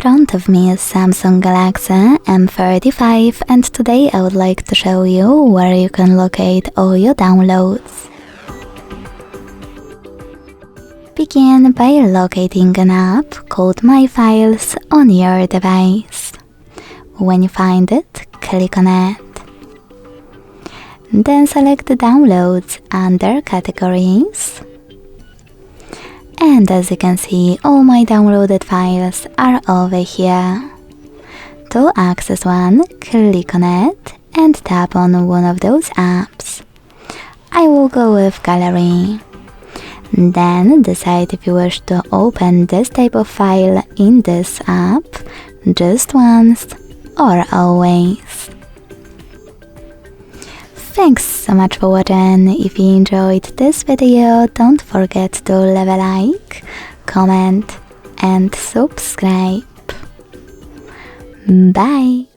front of me is Samsung Galaxy M35 and today I would like to show you where you can locate all your downloads. Begin by locating an app called My Files on your device. When you find it, click on it. Then select the downloads under categories. And as you can see, all my downloaded files are over here. To access one, click on it and tap on one of those apps. I will go with Gallery. Then decide if you wish to open this type of file in this app just once or always. Thanks so much for watching. If you enjoyed this video, don't forget to leave a like, comment and subscribe. Bye!